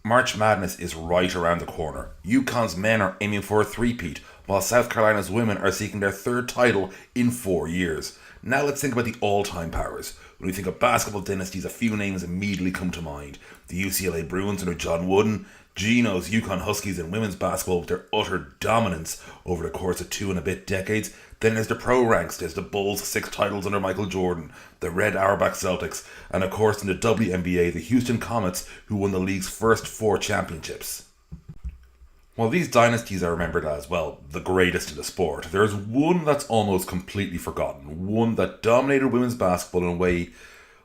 March Madness is right around the corner. UConn's men are aiming for a three-peat, while South Carolina's women are seeking their third title in 4 years. Now let's think about the all-time powers. When we think of basketball dynasties, a few names immediately come to mind. The UCLA Bruins under John Wooden, Geno's UConn Huskies in women's basketball with their utter dominance over the course of 2 and a bit decades. Then there's the pro ranks, there's the Bulls' 6 titles under Michael Jordan, the Red Auerbach Celtics, and of course in the WNBA, the Houston Comets, who won the league's first 4 championships. While these dynasties are remembered as, well, the greatest in the sport, there's one that's almost completely forgotten. One that dominated women's basketball in a way,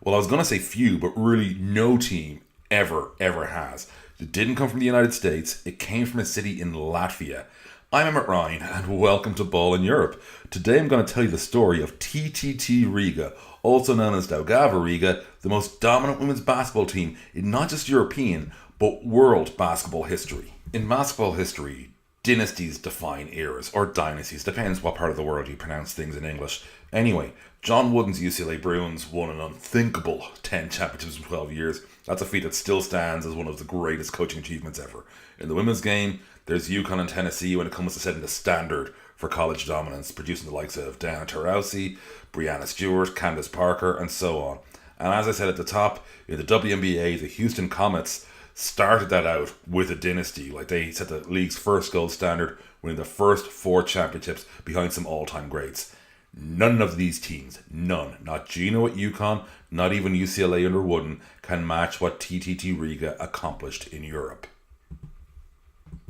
well, I was going to say few, but really no team ever has. It didn't come from the United States, it came from a city in Latvia. I'm Emmett Ryan, and welcome to Ball in Europe. Today I'm going to tell you the story of TTT Riga, also known as Daugava Riga, the most dominant women's basketball team in not just European, but world basketball history. In basketball history, dynasties define eras, or dynasties, depends what part of the world you pronounce things in English. Anyway, John Wooden's UCLA Bruins won an unthinkable 10 championships in 12 years. That's a feat that still stands as one of the greatest coaching achievements ever. In the women's game, there's UConn and Tennessee when it comes to setting the standard for college dominance, producing the likes of Diana Taurasi, Brianna Stewart, Candace Parker, and so on. And as I said at the top, in the WNBA, the Houston Comets started that out with a dynasty. Like, they set the league's first gold standard, winning the first 4 championships behind some all-time greats. None of these teams, none, not Geno at UConn, not even UCLA under Wooden, can match what TTT Riga accomplished in Europe.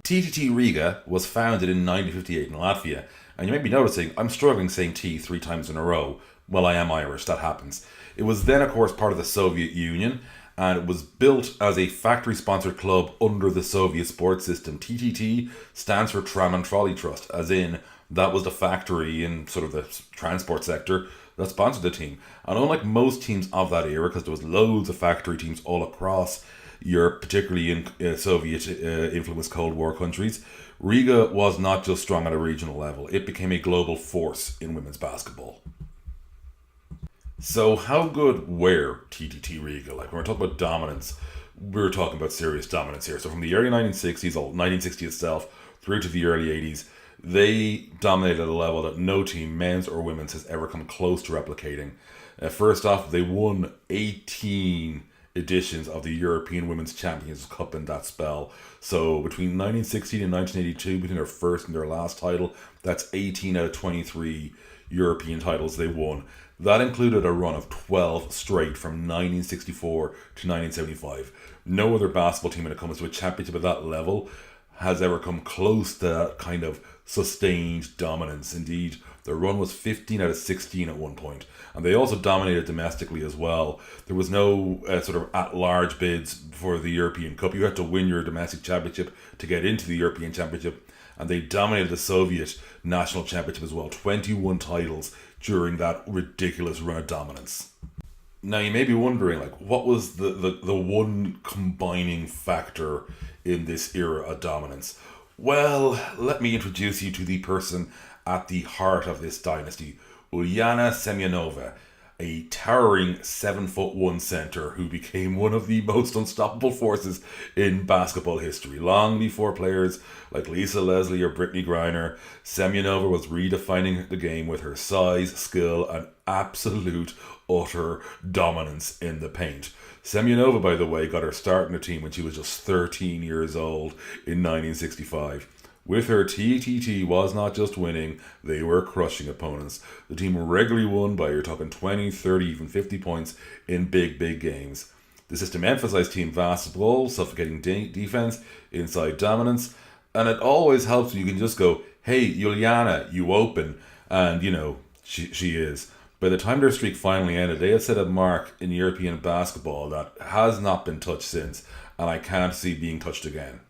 TTT Riga was founded in 1958 in Latvia, and you may be noticing I'm struggling saying T 3 times in a row. Well, I am Irish, that happens. It was then, of course, part of the Soviet Union, and it was built as a factory-sponsored club under the Soviet sports system. TTT stands for Tram and Trolley Trust, as in that was the factory in sort of the transport sector that sponsored the team. And unlike most teams of that era, because there was loads of factory teams all across Europe, particularly in Soviet influenced Cold War countries, Riga was not just strong at a regional level, it became a global force in women's basketball. So how good were TTT Riga? Like, when we're talking about dominance, we're talking about serious dominance here. So from the early 1960s, or 1960 itself, through to the early 80s, they dominated at a level that no team, men's or women's, has ever come close to replicating. First off, they won 18 editions of the European Women's Champions Cup in that spell. So between 1960 and 1982, between their first and their last title, that's 18 out of 23 European titles they won. That included a run of 12 straight from 1964 to 1975. No other basketball team when it comes to a championship at that level has ever come close to that kind of sustained dominance. Indeed, their run was 15 out of 16 at one point. And they also dominated domestically as well. There was no sort of at-large bids for the European Cup. You had to win your domestic championship to get into the European Championship. And they dominated the Soviet National Championship as well. 21 titles during that ridiculous run of dominance. Now, you may be wondering, like, what was the one combining factor in this era of dominance? Well, let me introduce you to the person at the heart of this dynasty, Ulyana Semyonova, a towering 7'1" center who became one of the most unstoppable forces in basketball history. Long before players like Lisa Leslie or Brittany Griner, Semyonova was redefining the game with her size, skill, and absolute utter dominance in the paint. Semyonova, by the way, got her start in the team when she was just 13 years old in 1965. With her, TTT was not just winning, they were crushing opponents. The team regularly won by, you're talking 20, 30, even 50 points in big games. The system emphasized team basketball, suffocating defense, inside dominance, and it always helps when you can just go, hey, Ulyana, you open, and she is. By the time their streak finally ended, they had set a mark in European basketball that has not been touched since, and I can't see being touched again.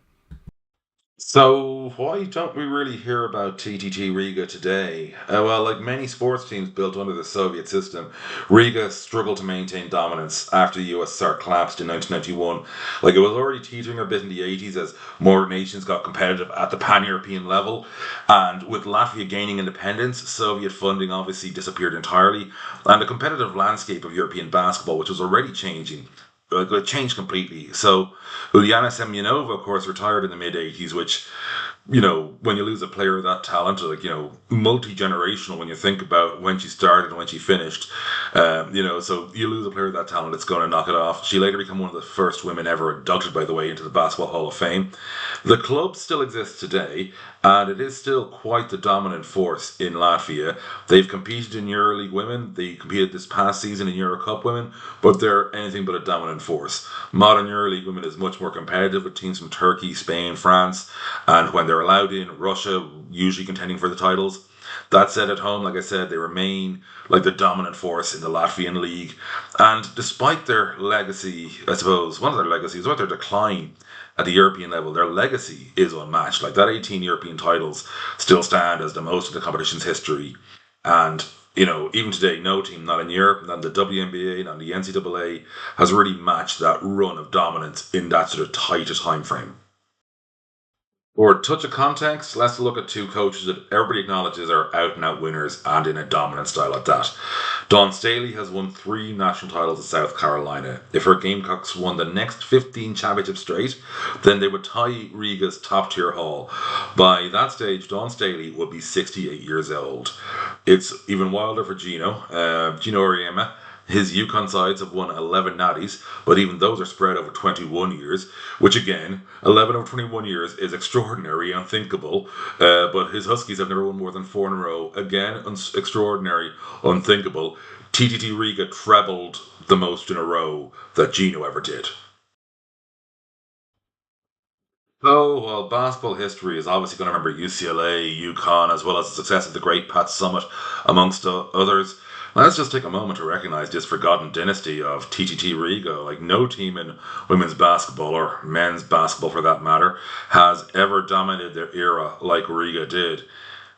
So, why don't we really hear about TTT Riga today? Well, like many sports teams built under the Soviet system, Riga struggled to maintain dominance after the USSR collapsed in 1991. Like, it was already teetering a bit in the 80s as more nations got competitive at the pan-European level, and with Latvia gaining independence, Soviet funding obviously disappeared entirely, and the competitive landscape of European basketball, which was already changing, it changed completely. So Ulyana Semyonova, of course, retired in the mid '80s, which, when you lose a player of that talent, like, multi-generational, when you think about when she started and when she finished, so you lose a player of that talent, it's going to knock it off. She later became one of the first women ever inducted, by the way, into the Basketball Hall of Fame. The club still exists today, and it is still quite the dominant force in Latvia. They've competed in EuroLeague women, they competed this past season in Euro Cup women, but they're anything but a dominant force. Modern EuroLeague women is much more competitive with teams from Turkey, Spain, France, and when they're allowed in, Russia usually contending for the titles. That said, at home, like I said, they remain like the dominant force in the Latvian league. And despite their legacy, I suppose, one of their legacies, or their decline at the European level, their legacy is unmatched. Like that 18 European titles still stand as the most in the competition's history. And, even today, no team, not in Europe, not in the WNBA, not in the NCAA, has really matched that run of dominance in that sort of tighter time frame. For a touch of context, let's look at two coaches that everybody acknowledges are out and out winners and in a dominant style at that. Dawn Staley has won 3 national titles at South Carolina. If her Gamecocks won the next 15 championships straight, then they would tie Riga's top tier haul. By that stage, Dawn Staley would be 68 years old. It's even wilder for Geno Auriemma. His UConn sides have won 11 natties, but even those are spread over 21 years, which again, 11 over 21 years is extraordinary, unthinkable. But his Huskies have never won more than 4 in a row. Again, extraordinary, unthinkable. TTT Riga trebled the most in a row that Geno ever did. Oh, well, basketball history is obviously going to remember UCLA, UConn, as well as the success of the great Pat Summit, amongst others. Let's just take a moment to recognize this forgotten dynasty of TTT Riga. Like, no team in women's basketball, or men's basketball for that matter, has ever dominated their era like Riga did.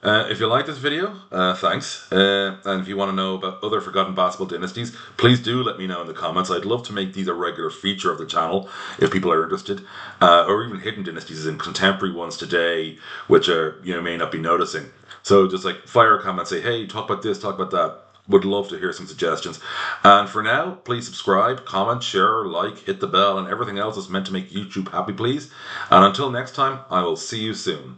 If you like this video, thanks. And if you want to know about other forgotten basketball dynasties, please do let me know in the comments. I'd love to make these a regular feature of the channel if people are interested, or even hidden dynasties and contemporary ones today, which may not be noticing. So just like fire a comment, say, hey, talk about this, talk about that. Would love to hear some suggestions. And for now, please subscribe, comment, share, like, hit the bell, and everything else is meant to make YouTube happy, please. And until next time, I will see you soon.